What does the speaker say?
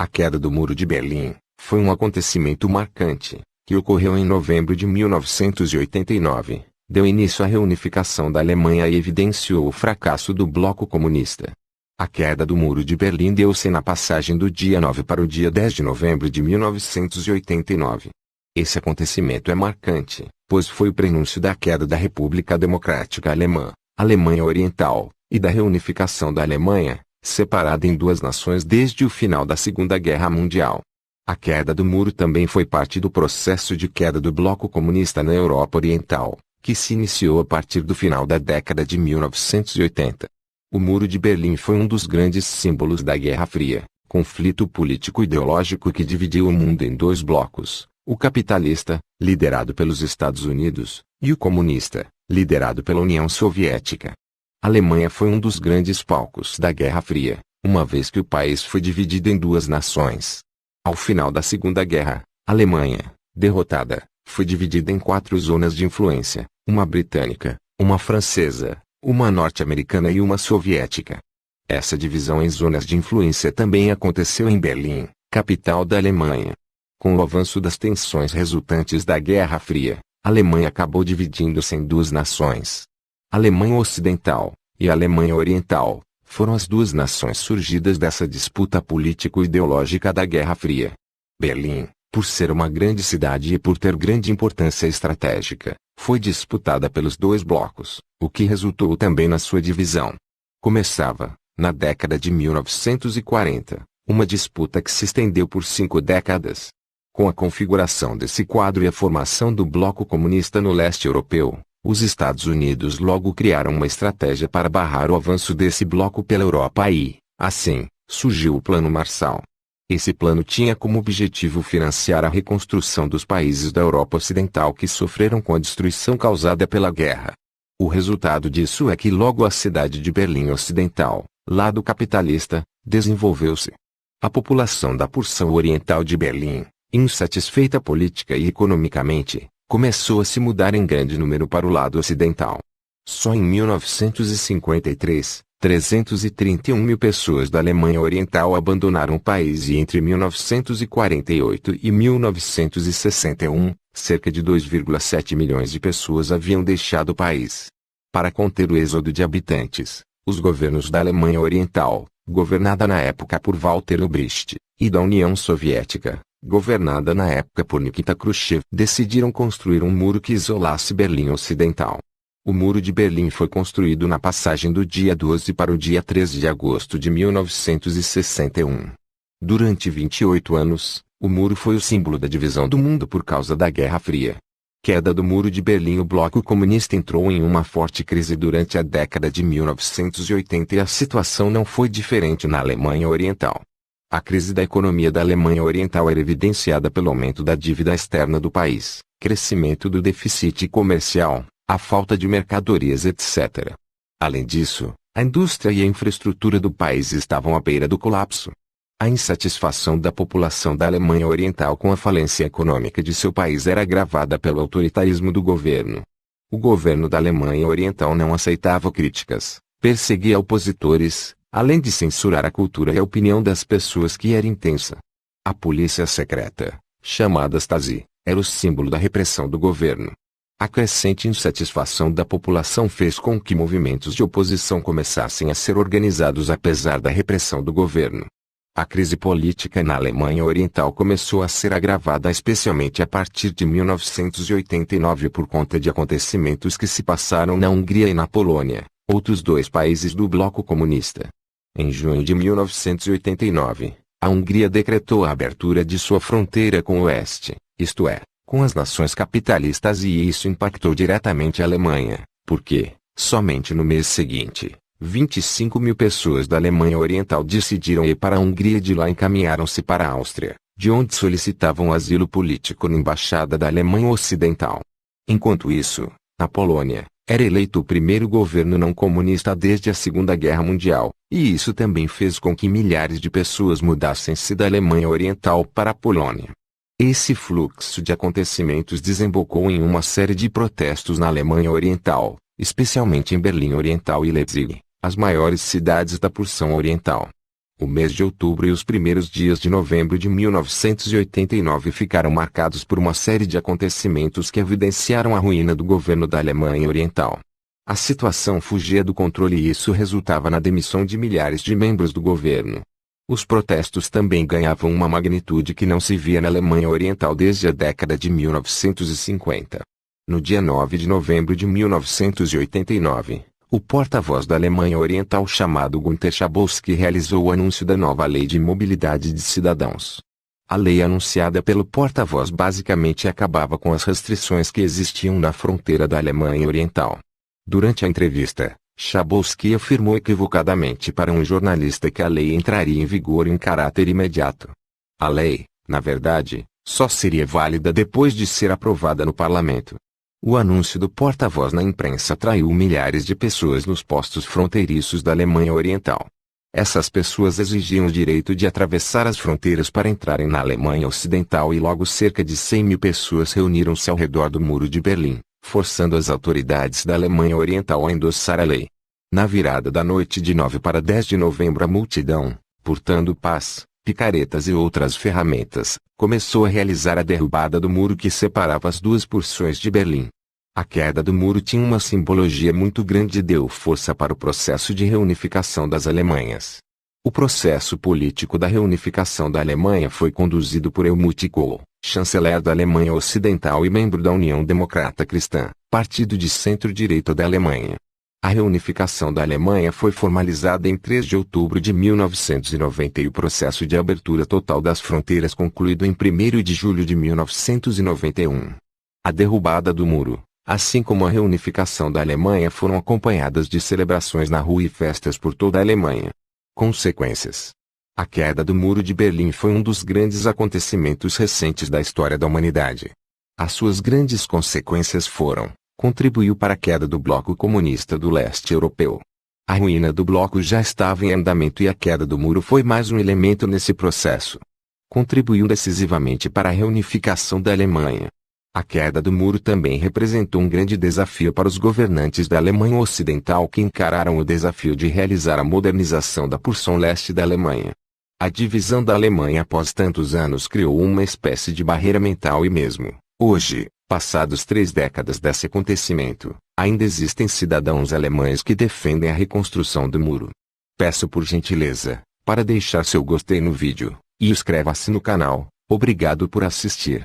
A queda do Muro de Berlim foi um acontecimento marcante, que ocorreu em novembro de 1989, deu início à reunificação da Alemanha e evidenciou o fracasso do bloco comunista. A queda do Muro de Berlim deu-se na passagem do dia 9 para o dia 10 de novembro de 1989. Esse acontecimento é marcante, pois foi o prenúncio da queda da República Democrática Alemã, Alemanha Oriental, e da reunificação da Alemanha, separada em duas nações desde o final da Segunda Guerra Mundial. A queda do muro também foi parte do processo de queda do bloco comunista na Europa Oriental, que se iniciou a partir do final da década de 1980. O Muro de Berlim foi um dos grandes símbolos da Guerra Fria, conflito político-ideológico que dividiu o mundo em dois blocos, o capitalista, liderado pelos Estados Unidos, e o comunista, liderado pela União Soviética. A Alemanha foi um dos grandes palcos da Guerra Fria, uma vez que o país foi dividido em duas nações. Ao final da Segunda Guerra, a Alemanha, derrotada, foi dividida em 4 zonas de influência, uma britânica, uma francesa, uma norte-americana e uma soviética. Essa divisão em zonas de influência também aconteceu em Berlim, capital da Alemanha. Com o avanço das tensões resultantes da Guerra Fria, a Alemanha acabou dividindo-se em duas nações. A Alemanha Ocidental e a Alemanha Oriental foram as duas nações surgidas dessa disputa político-ideológica da Guerra Fria. Berlim, por ser uma grande cidade e por ter grande importância estratégica, foi disputada pelos dois blocos, o que resultou também na sua divisão. Começava, na década de 1940, uma disputa que se estendeu por 5 décadas. Com a configuração desse quadro e a formação do bloco comunista no leste europeu, os Estados Unidos logo criaram uma estratégia para barrar o avanço desse bloco pela Europa e, assim, surgiu o Plano Marshall. Esse plano tinha como objetivo financiar a reconstrução dos países da Europa Ocidental que sofreram com a destruição causada pela guerra. O resultado disso é que logo a cidade de Berlim Ocidental, lado capitalista, desenvolveu-se. A população da porção oriental de Berlim, insatisfeita política e economicamente, começou a se mudar em grande número para o lado ocidental. Só em 1953, 331 mil pessoas da Alemanha Oriental abandonaram o país e entre 1948 e 1961, cerca de 2,7 milhões de pessoas haviam deixado o país. Para conter o êxodo de habitantes, os governos da Alemanha Oriental, governada na época por Walter Ulbricht, e da União Soviética, governada na época por Nikita Khrushchev, decidiram construir um muro que isolasse Berlim Ocidental. O Muro de Berlim foi construído na passagem do dia 12 para o dia 13 de agosto de 1961. Durante 28 anos, o muro foi o símbolo da divisão do mundo por causa da Guerra Fria. Queda do Muro de Berlim. O bloco comunista entrou em uma forte crise durante a década de 1980 e a situação não foi diferente na Alemanha Oriental. A crise da economia da Alemanha Oriental era evidenciada pelo aumento da dívida externa do país, crescimento do déficit comercial, a falta de mercadorias, etc. Além disso, a indústria e a infraestrutura do país estavam à beira do colapso. A insatisfação da população da Alemanha Oriental com a falência econômica de seu país era agravada pelo autoritarismo do governo. O governo da Alemanha Oriental não aceitava críticas, perseguia opositores, além de censurar a cultura e a opinião das pessoas que era intensa. A polícia secreta, chamada Stasi, era o símbolo da repressão do governo. A crescente insatisfação da população fez com que movimentos de oposição começassem a ser organizados apesar da repressão do governo. A crise política na Alemanha Oriental começou a ser agravada especialmente a partir de 1989 por conta de acontecimentos que se passaram na Hungria e na Polônia, outros dois países do bloco comunista. Em junho de 1989, a Hungria decretou a abertura de sua fronteira com o Oeste, isto é, com as nações capitalistas, e isso impactou diretamente a Alemanha, porque, somente no mês seguinte, 25 mil pessoas da Alemanha Oriental decidiram ir para a Hungria e de lá encaminharam-se para a Áustria, de onde solicitavam asilo político na Embaixada da Alemanha Ocidental. Enquanto isso, na Polônia, era eleito o primeiro governo não comunista desde a Segunda Guerra Mundial, e isso também fez com que milhares de pessoas mudassem-se da Alemanha Oriental para a Polônia. Esse fluxo de acontecimentos desembocou em uma série de protestos na Alemanha Oriental, especialmente em Berlim Oriental e Leipzig, as maiores cidades da porção oriental. O mês de outubro e os primeiros dias de novembro de 1989 ficaram marcados por uma série de acontecimentos que evidenciaram a ruína do governo da Alemanha Oriental. A situação fugia do controle e isso resultava na demissão de milhares de membros do governo. Os protestos também ganhavam uma magnitude que não se via na Alemanha Oriental desde a década de 1950. No dia 9 de novembro de 1989, o porta-voz da Alemanha Oriental chamado Günter Schabowski realizou o anúncio da nova Lei de Mobilidade de Cidadãos. A lei anunciada pelo porta-voz basicamente acabava com as restrições que existiam na fronteira da Alemanha Oriental. Durante a entrevista, Schabowski afirmou equivocadamente para um jornalista que a lei entraria em vigor em caráter imediato. A lei, na verdade, só seria válida depois de ser aprovada no parlamento. O anúncio do porta-voz na imprensa atraiu milhares de pessoas nos postos fronteiriços da Alemanha Oriental. Essas pessoas exigiam o direito de atravessar as fronteiras para entrarem na Alemanha Ocidental e logo cerca de 100 mil pessoas reuniram-se ao redor do Muro de Berlim, forçando as autoridades da Alemanha Oriental a endossar a lei. Na virada da noite de 9 para 10 de novembro a multidão, portando pás, picaretas e outras ferramentas, começou a realizar a derrubada do muro que separava as duas porções de Berlim. A queda do muro tinha uma simbologia muito grande e deu força para o processo de reunificação das Alemanhas. O processo político da reunificação da Alemanha foi conduzido por Helmut Kohl, chanceler da Alemanha Ocidental e membro da União Democrata Cristã, partido de centro-direita da Alemanha. A reunificação da Alemanha foi formalizada em 3 de outubro de 1990 e o processo de abertura total das fronteiras concluído em 1º de julho de 1991. A derrubada do muro, assim como a reunificação da Alemanha, foram acompanhadas de celebrações na rua e festas por toda a Alemanha. Consequências. A queda do Muro de Berlim foi um dos grandes acontecimentos recentes da história da humanidade. As suas grandes consequências foram: contribuiu para a queda do bloco comunista do leste europeu. A ruína do bloco já estava em andamento e a queda do muro foi mais um elemento nesse processo. Contribuiu decisivamente para a reunificação da Alemanha. A queda do muro também representou um grande desafio para os governantes da Alemanha Ocidental que encararam o desafio de realizar a modernização da porção leste da Alemanha. A divisão da Alemanha após tantos anos criou uma espécie de barreira mental e mesmo, hoje, passados 3 décadas desse acontecimento, ainda existem cidadãos alemães que defendem a reconstrução do muro. Peço por gentileza, para deixar seu gostei no vídeo, e inscreva-se no canal. Obrigado por assistir.